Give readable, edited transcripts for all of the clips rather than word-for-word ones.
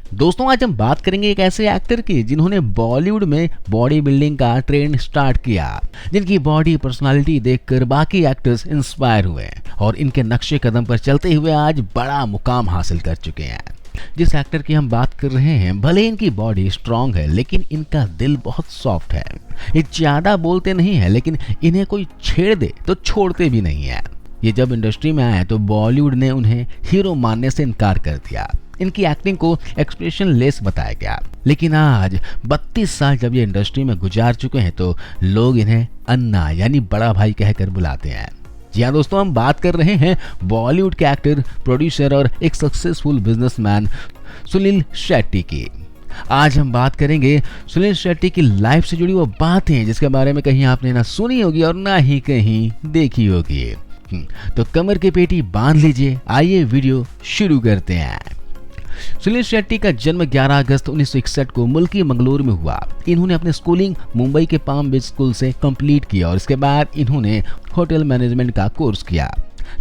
दोस्तों आज हम बात करेंगे एक ऐसे एक्टर की जिन्होंने बॉलीवुड में बॉडी बिल्डिंग का ट्रेंड स्टार्ट किया, जिनकी बॉडी पर्सनालिटी देखकर बाकी एक्टर्स इंस्पायर हुए और इनके नक्शे कदम पर चलते हुए आज बड़ा मुकाम हासिल कर चुके हैं। जिस एक्टर की हम बात कर रहे हैं, भले इनकी बॉडी स्ट्रांग है लेकिन इनका दिल बहुत सॉफ्ट है। ये ज्यादा बोलते नहीं है लेकिन इन्हें कोई छेड़ दे तो छोड़ते भी नहीं है। ये जब इंडस्ट्री में आए तो बॉलीवुड ने उन्हें हीरो मानने से इनकार कर दिया। इनकी एक्टिंग को एक्सप्रेशन लेस बताया गया, लेकिन आज 32 साल जब ये इंडस्ट्री में गुजार चुके हैं तो लोग इन्हें अन्ना यानी बड़ा भाई कहकर बुलाते हैं। जी हाँ दोस्तों, हम बात कर रहे हैं बॉलीवुड के एक्टर, प्रोड्यूसर और एक सक्सेसफुल बिजनेसमैन सुनील शेट्टी की। आज हम बात करेंगे सुनील शेट्टी की लाइफ से जुड़ी वो बातें जिसके बारे में कहीं आपने ना सुनी होगी और ना ही कहीं देखी होगी। तो कमर की पेटी बांध लीजिए, आइए वीडियो शुरू करते हैं। सुनील शेट्टी का जन्म 11 अगस्त 1961 को मुल्की मंगलोर में हुआ। इन्होंने अपने स्कूलिंग मुंबई के पाम बीच स्कूल से कंप्लीट किया और इसके बाद इन्होंने होटल मैनेजमेंट का कोर्स किया,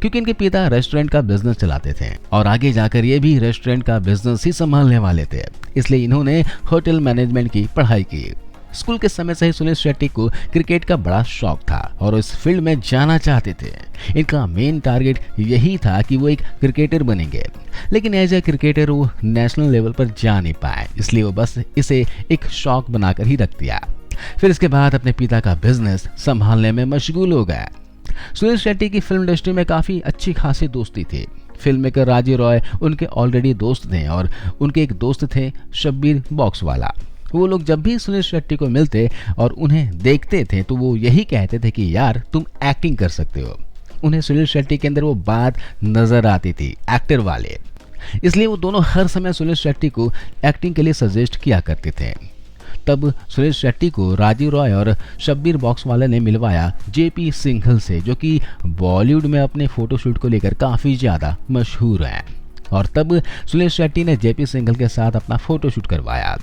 क्योंकि इनके पिता रेस्टोरेंट का बिजनेस चलाते थे और आगे जाकर ये भी रेस्टोरेंट का बिजनेस ही संभालने वाले थे, इसलिए इन्होंने होटल मैनेजमेंट की पढ़ाई की। स्कूल के समय से ही सुनील शेट्टी को क्रिकेट का बड़ा शौक था और इस फील्ड में जाना चाहते थे। इनका मेन टारगेट यही था कि वो एक क्रिकेटर बनेंगे, लेकिन एज ए क्रिकेटर वो नेशनल लेवल पर जा नहीं पाए, इसलिए वो बस इसे एक शौक बनाकर ही रख दिया। फिर इसके बाद अपने पिता का बिजनेस संभालने में मशगूल हो गए। सुनील शेट्टी की फिल्म इंडस्ट्री में काफी अच्छी खासी दोस्ती थी। फिल्म मेकर राजीव रॉय उनके ऑलरेडी दोस्त थे और उनके एक दोस्त थे शब्बीर बॉक्सवाला। वो लोग जब भी सुनील शेट्टी को मिलते और उन्हें देखते थे तो वो यही कहते थे कि यार तुम एक्टिंग कर सकते हो। उन्हें सुनील शेट्टी के अंदर वो बात नजर आती थी, एक्टर वाले, इसलिए वो दोनों हर समय सुनील शेट्टी को एक्टिंग के लिए सजेस्ट किया करते थे। तब सुनील शेट्टी को राजीव रॉय और शब्बीर बॉक्सवाला ने मिलवाया जेपी सिंघल से, जो कि बॉलीवुड में अपने फोटोशूट को लेकर काफी ज्यादा मशहूर हैं। और तब सुनील शेट्टी ने जेपी सिंघल के साथ अपना फोटोशूट करवाया।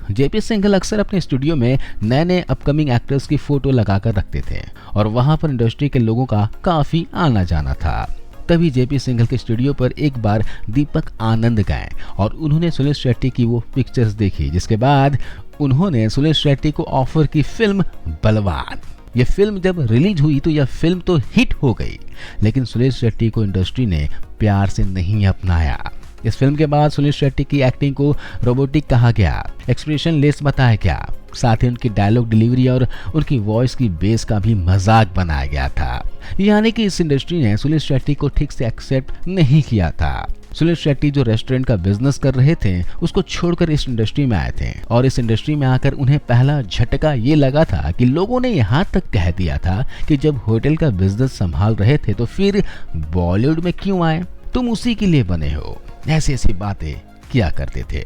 जेपी सिंघल अक्सर अपने स्टूडियो में नए नए अपकमिंग एक्टर्स की फोटो लगाकर रखते थे और वहां पर इंडस्ट्री के लोगों का काफी आना जाना था। तभी जेपी सिंघल के स्टूडियो पर एक बार दीपक आनंद गए और उन्होंने सुनील शेट्टी की वो पिक्चर्स देखी, जिसके बाद उन्होंने सुनील शेट्टी को ऑफर की फिल्म बलवान। ये फिल्म जब रिलीज हुई तो यह फिल्म तो हिट हो गई, लेकिन सुनील शेट्टी को इंडस्ट्री ने प्यार से नहीं अपनाया। इस फिल्म के बाद सुनील शेट्टी की एक्टिंग को रोबोटिक कहा गया, एक्सप्रेशन लेस बताया गया, साथ ही उनकी डायलॉग डिलीवरी और उनकी वॉइस की बेस का भी मजाक बनाया गया था। यानी कि इस इंडस्ट्री ने सुनील शेट्टी को ठीक से एक्सेप्ट नहीं किया था। सुनील शेट्टी जो रेस्टोरेंट का बिजनेस कर रहे थे उसको छोड़कर इस इंडस्ट्री में आए थे और इस इंडस्ट्री में आकर उन्हें पहला झटका ये लगा था कि लोगों ने यहाँ तक कह दिया था कि जब होटल का बिजनेस संभाल रहे थे तो फिर बॉलीवुड में क्यों आए, तुम उसी के लिए बने हो, ऐसी ऐसी बातें किया करते थे।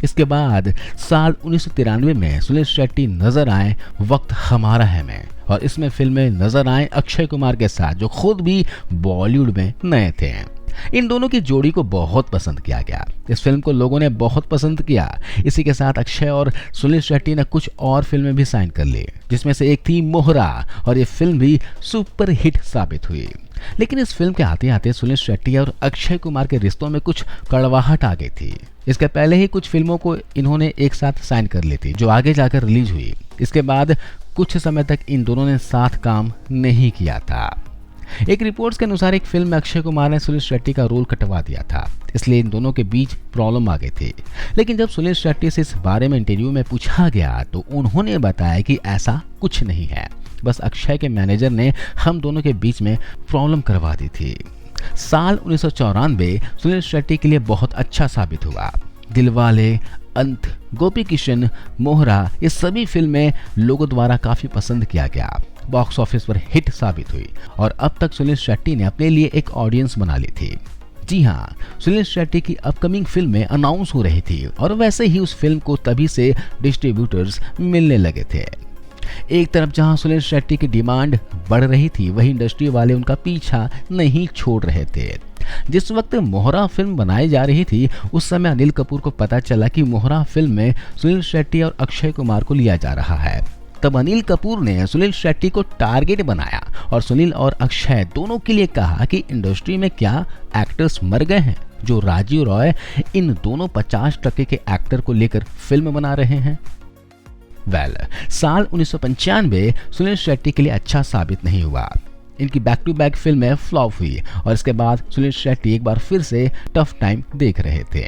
इसके बाद साल 1993 में सुनील शेट्टी नजर आए वक्त हमारा है में, और इसमें फिल्म में नजर आए अक्षय कुमार के साथ, जो खुद भी बॉलीवुड में नए थे। इन दोनों की जोड़ी को बहुत पसंद किया गया। इस फिल्म को लोगों ने बहुत पसंद किया। इसी के साथ अक्षय और सुनील शेट्टी ने कुछ और फिल्में भी साइन कर ली, जिसमें से एक थी मोहरा, और ये फिल्म भी सुपर हिट साबित हुई। लेकिन इस फिल्म के आते आते सुनील शेट्टी और अक्षय कुमार के रिश्तों में कुछ कड़वाहट आ गई थी। इसके पहले ही कुछ फिल्मों को इन्होंने एक साथ साइन कर ली थी, जो आगे जाकर रिलीज हुई। इसके बाद कुछ समय तक इन दोनों ने साथ काम नहीं किया था। एक रिपोर्ट्स के अनुसार एक फिल्म में अक्षय कुमार ने सुनील शेट्टी का रोल कटवा दिया था, इसलिए इन दोनों के बीच प्रॉब्लम आ गई थी। लेकिन जब सुनील शेट्टी से इस बारे में इंटरव्यू में पूछा गया तो उन्होंने बताया कि ऐसा कुछ नहीं है, बस अक्षय के मैनेजर ने हम दोनों के बीच में प्रॉब्लम करवा दी थी। साल 1994 सुनील शेट्टी के लिए बहुत अच्छा साबित हुआ। दिलवाले, अंत, गोपी किशन, मोहरा, ये सभी फिल्में लोगों द्वारा काफी पसंद किया गया, बॉक्स ऑफिस पर हिट साबित हुई और अब तक सुनील शेट्टी ने अपने लिए एक ऑडियंस बना ली थी। जी हाँ, सुनील शेट्टी की अपकमिंग फिल्में अनाउंस हो रही थी और वैसे ही उस फिल्म को तभी से डिस्ट्रीब्यूटर्स मिलने लगे थे। एक तरफ जहां सुनील शेट्टी की डिमांड बढ़ रही थी, वहीं इंडस्ट्री वाले उनका पीछा नहीं छोड़ रहे थे। जिस वक्त मोहरा फिल्म बनाई जा रही थी उस समय अनिल कपूर को पता चला कि मोहरा फिल्म में सुनील शेट्टी और अक्षय कुमार को लिया जा रहा है। तब अनिल कपूर ने सुनील शेट्टी को टारगेट बनाया और सुनील और अक्षय दोनों के लिए कहा कि इंडस्ट्री में क्या एक्टर्स मर गए हैं, जो राजीव रॉय इन दोनों 50% के एक्टर को लेकर फिल्म बना रहे हैं? साल 1995 सुनील शेट्टी के लिए अच्छा साबित नहीं हुआ। इनकी बैक टू बैक फिल्में फ्लॉप हुई और इसके बाद सुनील शेट्टी एक बार फिर से टफ टाइम देख रहे थे।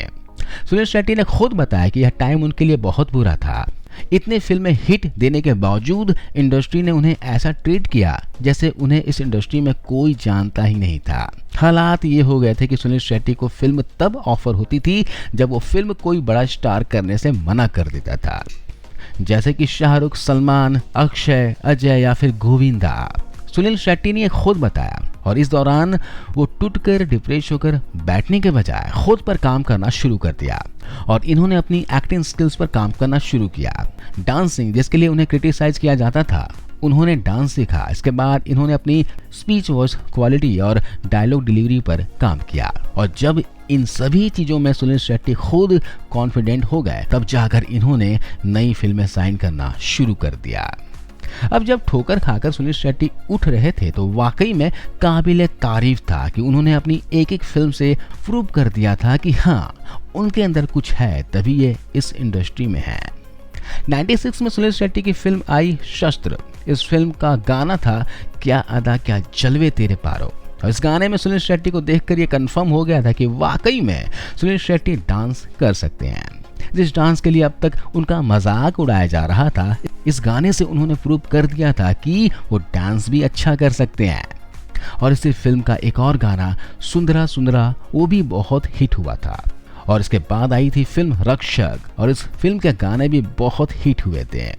सुनील शेट्टी ने खुद बताया कि यह टाइम उनके लिए बहुत बुरा था। इतने फिल्में हिट देने के बावजूद इंडस्ट्री ने उन्हें ऐसा ट्रीट किया जैसे उन्हें इस इंडस्ट्री में कोई जानता ही नहीं था। हालात ये हो गए थे कि सुनील शेट्टी को फिल्म तब ऑफर होती थी जब वो फिल्म कोई बड़ा स्टार करने से मना कर देता था, जैसे कि शाहरुख, सलमान, अक्षय, अजय या फिर गोविंदा। सुनील शेट्टी ने खुद बताया और इस दौरान वो टूटकर डिप्रेस होकर बैठने के बजाय खुद पर काम करना शुरू कर दिया और इन्होंने अपनी एक्टिंग स्किल्स पर काम करना शुरू किया। डांसिंग, जिसके लिए उन्हें क्रिटिसाइज किया जाता था, उन्होंने डांस सीखा। इसके बाद इन्होंने अपनी स्पीच वॉइस क्वालिटी और डायलॉग डिलीवरी पर काम किया और जब इन सभी चीजों में सुनील शेट्टी खुद कॉन्फिडेंट हो गए तब जाकर इन्होंने नई फिल्में साइन करना शुरू कर दिया। अब जब ठोकर खाकर सुनील शेट्टी उठ रहे थे तो वाकई में काबिले तारीफ था कि उन्होंने अपनी एक एक फिल्म से प्रूव कर दिया था कि हाँ, उनके अंदर कुछ है, तभी ये इस इंडस्ट्री में है। 96 में सुनील शेट्टी की फिल्म आई शस्त्र। इस फिल्म का गाना था क्या अदा क्या जलवे तेरे पारो और इस गाने में सुनील शेट्टी को देखकर ये कंफर्म हो गया था कि वाकई में सुनील शेट्टी डांस कर सकते हैं। जिस डांस के लिए अब तक उनका मजाक उड़ाया जा रहा था, इस गाने से उन्होंने प्रूव कर दिया था कि वो डांस भी अच्छा कर सकते हैं। और इसी फिल्म का एक और गाना सुंदरा सुंदरा, वो भी बहुत हिट हुआ था और इसके बाद आई थी फिल्म रक्षक और इस फिल्म के गाने भी बहुत हिट हुए थे।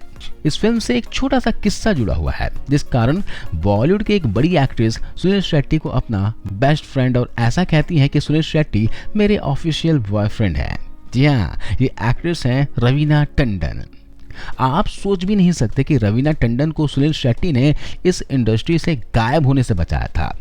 इस फिल्म से एक छोटा सा किस्सा जुड़ा हुआ है जिस कारण बॉलीवुड की एक बड़ी एक्ट्रेस सुनील शेट्टी को अपना बेस्ट फ्रेंड और ऐसा कहती है कि सुनील शेट्टी मेरे ऑफिशियल बॉयफ्रेंड है। जी हाँ, ये एक्ट्रेस हैं रवीना टंडन। आप सोच भी नहीं सकते कि रवीना टंडन को सुनील शेट्टी ने इस इंडस्ट्री से गायब होने से बचाया था।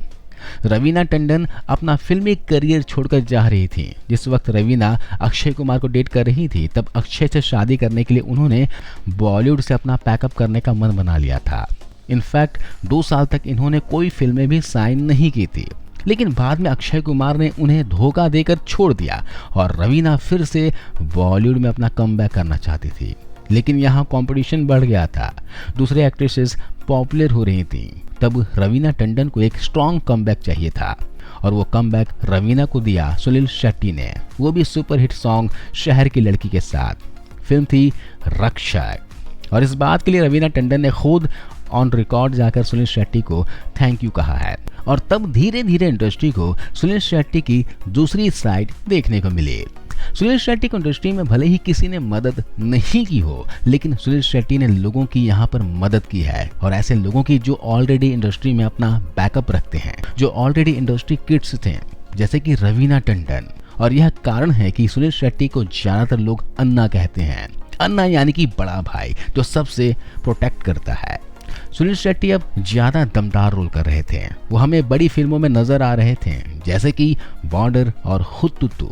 रवीना टंडन अपना फिल्मी करियर छोड़कर जा रही थी। जिस वक्त रवीना अक्षय कुमार को डेट कर रही थी तब अक्षय से शादी करने के लिए उन्होंने बॉलीवुड से अपना पैकअप करने का मन बना लिया था। इनफैक्ट 2 साल तक इन्होंने कोई फिल्में भी साइन नहीं की थी, लेकिन बाद में अक्षय कुमार ने उन्हें धोखा देकर छोड़ दिया और रवीना फिर से बॉलीवुड में अपना कमबैक करना चाहती थी। लेकिन यहाँ कंपटीशन बढ़ गया था, दूसरे एक्ट्रेसेस पॉपुलर हो रही थीं। तब रवीना टंडन को एक स्ट्रॉन्ग कमबैक चाहिए था और वो कमबैक रवीना को दिया सुनील शेट्टी ने, वो भी सुपरहिट सॉन्ग शहर की लड़की के साथ। फिल्म थी रक्षक और इस बात के लिए रवीना टंडन ने खुद ऑन रिकॉर्ड जाकर सुनील शेट्टी को थैंक यू कहा है और तब धीरे धीरे इंडस्ट्री को सुनील शेट्टी की दूसरी साइड देखने को मिली। सुनील शेट्टी को इंडस्ट्री में भले ही किसी ने मदद नहीं की हो, लेकिन सुनील शेट्टी ने लोगों की यहाँ पर मदद की है और ऐसे लोगों की जो ऑलरेडी इंडस्ट्री में अपना बैकअप रखते हैं, जो ऑलरेडी इंडस्ट्री किड्स थे, जैसे कि रवीना टंडन। और यह कारण है कि सुनील शेट्टी को ज्यादातर लोग अन्ना कहते हैं। अन्ना यानी कि बड़ा भाई जो सबसे प्रोटेक्ट करता है। सुनील शेट्टी अब ज्यादा दमदार रोल कर रहे थे। वो हमें बड़ी फिल्मों में नजर आ रहे थे जैसे कि बॉर्डर और हुतुतु।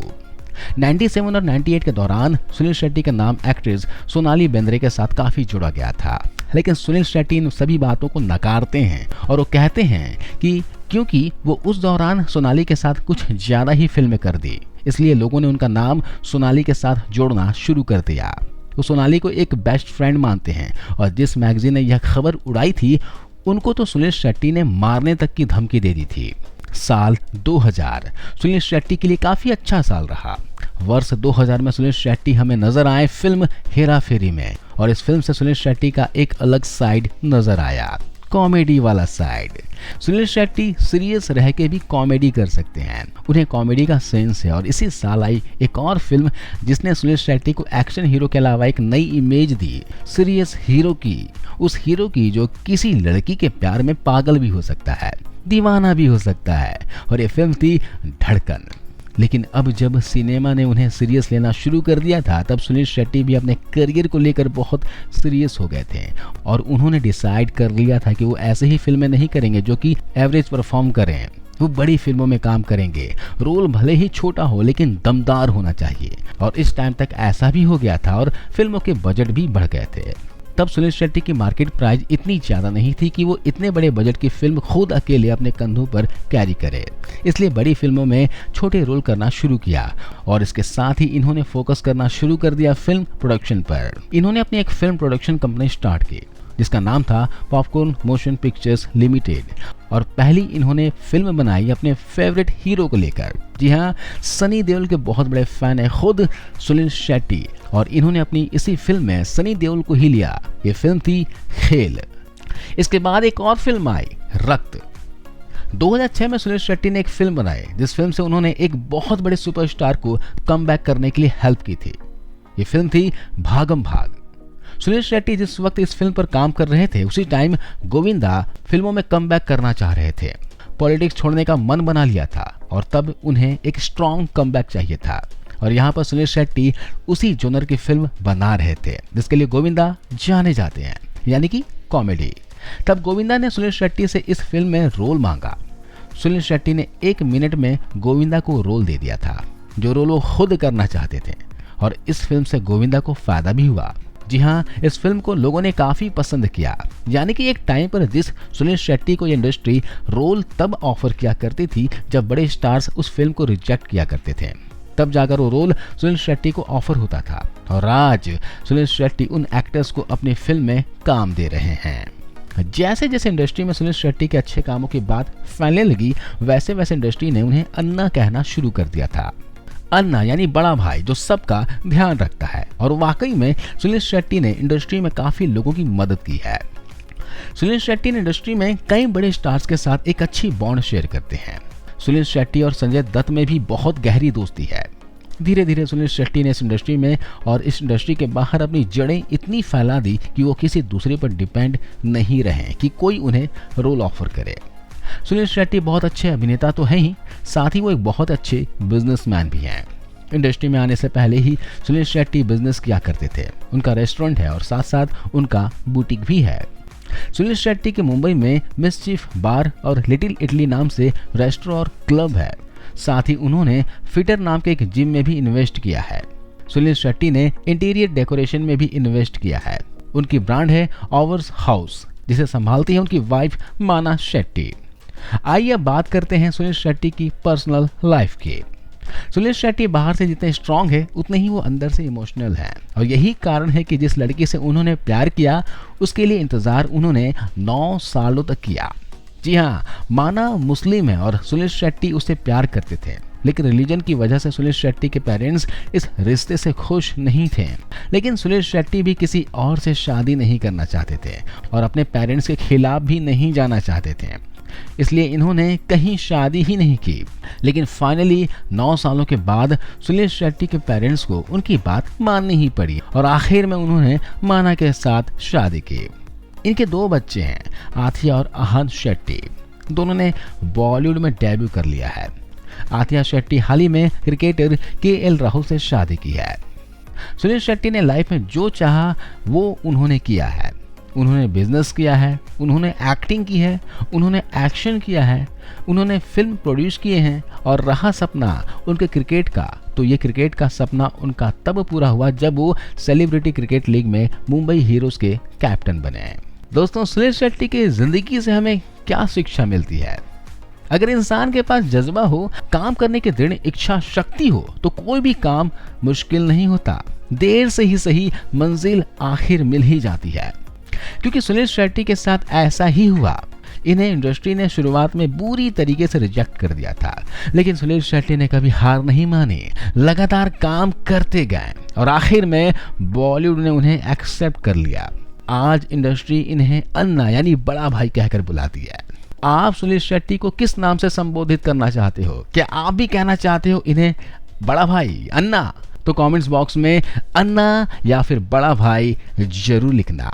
97 और 98 के दौरान सुनील शेट्टी का नाम एक्ट्रेस सोनाली बेंद्रे के साथ काफी जुड़ा गया था, लेकिन सुनील शेट्टी इन सभी बातों को नकारते हैं और वो कहते हैं कि क्योंकि वो उस दौरान सोनाली के साथ कुछ ज्यादा ही फिल्में कर दी, इसलिए लोगों ने उनका नाम सोनाली के साथ जोड़ना शुरू कर दिया। वो सोनाली को एक बेस्ट फ्रेंड मानते हैं और जिस मैगजीन ने यह खबर उड़ाई थी उनको तो सुनील शेट्टी ने मारने तक की धमकी दे दी थी। साल 2000 सुनील शेट्टी के लिए काफी अच्छा साल रहा। वर्ष 2000 में सुनील शेट्टी हमें नजर आए फिल्म हेरा फेरी में और इस फिल्म से सुनील शेट्टी का एक अलग साइड नजर आया, कॉमेडी वाला साइड। सुनील शेट्टी सीरियस रह के भी कॉमेडी कर सकते हैं, उन्हें कॉमेडी का सेंस है। और इसी साल आई एक और फिल्म जिसने सुनील शेट्टी को एक्शन हीरो के अलावा एक नई इमेज दी, सीरियस हीरो की, उस हीरो की जो किसी लड़की के प्यार में पागल भी हो सकता है, दीवाना भी हो सकता है। और ये फिल्म थी धड़कन। लेकिन अब जब सिनेमा ने उन्हें सीरियस लेना शुरू कर दिया था तब सुनील शेट्टी भी अपने करियर को लेकर बहुत सीरियस हो गए थे और उन्होंने डिसाइड कर लिया था कि वो ऐसे ही फिल्में नहीं करेंगे जो कि एवरेज परफॉर्म करें। वो बड़ी फिल्मों में काम करेंगे, रोल भले ही छोटा हो लेकिन दमदार होना चाहिए। और इस टाइम तक ऐसा भी हो गया था और फिल्मों के बजट भी बढ़ गए थे। तब सुनील शेट्टी की मार्केट प्राइस इतनी ज़्यादा नहीं थी कि वो इतने बड़े बजट की फिल्म खुद अकेले अपने कंधों पर कैरी करे, इसलिए बड़ी फिल्मों में छोटे रोल करना शुरू किया और इसके साथ ही इन्होंने फोकस करना शुरू कर दिया फिल्म प्रोडक्शन पर। इन्होंने अपनी एक फिल्म प्रोडक्शन कंपनी स्टार्ट की जिसका नाम था पॉपकॉर्न मोशन पिक्चर्स लिमिटेड और पहली इन्होंने फिल्म बनाई अपने फेवरेट हीरो को लेकर। जी हाँ, सनी देओल के बहुत बड़े फैन है खुद सुनील शेट्टी और इन्होंने अपनी इसी फिल्म में सनी देओल को ही लिया। ये फिल्म थी खेल। इसके बाद एक और फिल्म आई रक्त। 2006 में सुनील शेट्टी ने एक फिल्म बनाई जिस फिल्म से उन्होंने एक बहुत बड़े सुपरस्टार को कमबैक करने के लिए हेल्प की थी। ये फिल्म थी भागम भाग। सुनील शेट्टी जिस वक्त इस फिल्म पर काम कर रहे थे उसी टाइम गोविंदा फिल्मों में कमबैक करना चाह रहे थे। पॉलिटिक्स छोड़ने का मन बना लिया था और तब उन्हें एक स्ट्रॉन्ग कमबैक चाहिए था और यहाँ पर सुनील शेट्टी उसी जोनर की फिल्म बना रहे थे जिसके लिए गोविंदा जाने जाते हैं, यानी कि कॉमेडी। तब गोविंदा ने सुनील शेट्टी से इस फिल्म में रोल मांगा। सुनील शेट्टी ने 1 मिनट में गोविंदा को रोल दे दिया था, जो रोल वो खुद करना चाहते थे और इस फिल्म से गोविंदा को फायदा भी हुआ। जी हाँ, इस फिल्म को लोगों ने काफी पसंद किया, यानी कि एक टाइम पर जिस सुनील शेट्टी को ये इंडस्ट्री रोल तब ऑफर किया करती थी जब बड़े स्टार्स उस फिल्म को रिजेक्ट किया करते थे, तब जाकर वो रोल सुनील शेट्टी को ऑफर होता था और आज सुनील शेट्टी उन एक्टर्स को अपनी फिल्म में काम दे रहे हैं। जैसे जैसे इंडस्ट्री में सुनील शेट्टी के अच्छे कामों की बात फैलने लगी वैसे वैसे इंडस्ट्री ने उन्हें अन्ना कहना शुरू कर दिया था। अन्ना यानी बड़ा भाई जो सबका ध्यान रखता है और वाकई में सुनील शेट्टी ने इंडस्ट्री में काफी लोगों की मदद की है। सुनील शेट्टी ने इंडस्ट्री में कई बड़े स्टार्स के साथ एक अच्छी बॉन्ड शेयर करते हैं। सुनील शेट्टी और संजय दत्त में भी बहुत गहरी दोस्ती है। धीरे धीरे सुनील शेट्टी ने इस इंडस्ट्री में और इस इंडस्ट्री के बाहर अपनी जड़ें इतनी फैला दी कि वो किसी दूसरे पर डिपेंड नहीं रहे कि कोई उन्हें रोल ऑफर करे। सुनील शेट्टी बहुत अच्छे अभिनेता तो हैं ही, साथ ही वो एक बहुत अच्छे बिजनेसमैन भी हैं। इंडस्ट्री में आने से पहले ही सुनील शेट्टी बिजनेस किया करते थे। उनका रेस्टोरेंट है और साथ साथ उनका बुटीक भी है। सुनील शेट्टी के मुंबई में मिसचीफ बार और लिटिल इटली नाम से रेस्टोरेंट और क्लब है। साथ ही उन्होंने फिटर नाम के एक जिम में भी इन्वेस्ट किया है। सुनील शेट्टी ने इंटीरियर डेकोरेशन में भी इन्वेस्ट किया है। उनकी ब्रांड है ऑवर्स हाउस जिसे संभालती है उनकी वाइफ माना शेट्टी। आइए अब बात करते हैं सुनील शेट्टी की पर्सनल लाइफ की। सुनील शेट्टी बाहर से जितने स्ट्रांग है उतने ही वो अंदर से इमोशनल हैं और यही कारण है कि जिस लड़की से उन्होंने प्यार किया उसके लिए इंतजार उन्होंने 9 सालों तक किया। जी हाँ, माना मुस्लिम है और सुनील शेट्टी उससे प्यार करते थे, लेकिन रिलीजन की वजह से सुनील शेट्टी के पेरेंट्स इस रिश्ते से खुश नहीं थे। लेकिन सुनील शेट्टी भी किसी और से शादी नहीं करना चाहते थे और अपने पेरेंट्स के खिलाफ भी नहीं जाना चाहते थे, इसलिए इन्होंने कहीं शादी ही नहीं की। लेकिन फाइनली 9 सालों के बाद सुनील शेट्टी के पेरेंट्स को उनकी बात माननी ही पड़ी और आखिर में उन्होंने माना के साथ शादी की। इनके 2 बच्चे हैं, आथिया और आहद शेट्टी। दोनों ने बॉलीवुड में डेब्यू कर लिया है। आथिया शेट्टी हाल ही में क्रिकेटर KL राहुल से शादी की है। सुनील शेट्टी ने लाइफ में जो चाहा वो उन्होंने किया है। उन्होंने बिजनेस किया है, उन्होंने एक्टिंग की है, उन्होंने एक्शन किया है, उन्होंने फिल्म प्रोड्यूस किए हैं और रहा सपना उनके क्रिकेट का, तो ये क्रिकेट का सपना उनका तब पूरा हुआ जब वो सेलिब्रिटी क्रिकेट लीग में मुंबई हीरोज के कैप्टन बने। दोस्तों, सुनील शेट्टी की जिंदगी से हमें क्या शिक्षा मिलती है? अगर इंसान के पास जज्बा हो, काम करने की दृढ़ इच्छा शक्ति हो तो कोई भी काम मुश्किल नहीं होता। देर से ही सही मंजिल आखिर मिल ही जाती है, क्योंकि सुनील शेट्टी के साथ ऐसा ही हुआ। इन्हें इंडस्ट्री ने शुरुआत में बुरी तरीके से रिजेक्ट कर दिया था, लेकिन सुनील शेट्टी ने कभी हार नहीं मानी, लगातार काम करते गए और आखिर में बॉलीवुड ने उन्हें एक्सेप्ट कर लिया। आज इंडस्ट्री इन्हें अन्ना यानी बड़ा भाई कहकर बुलाती है। आप सुनील शेट्टी को किस नाम से संबोधित करना चाहते हो? क्या आप भी कहना चाहते हो इन्हें बड़ा भाई, अन्ना? तो कमेंट्स बॉक्स में अन्ना या फिर बड़ा भाई जरूर लिखना।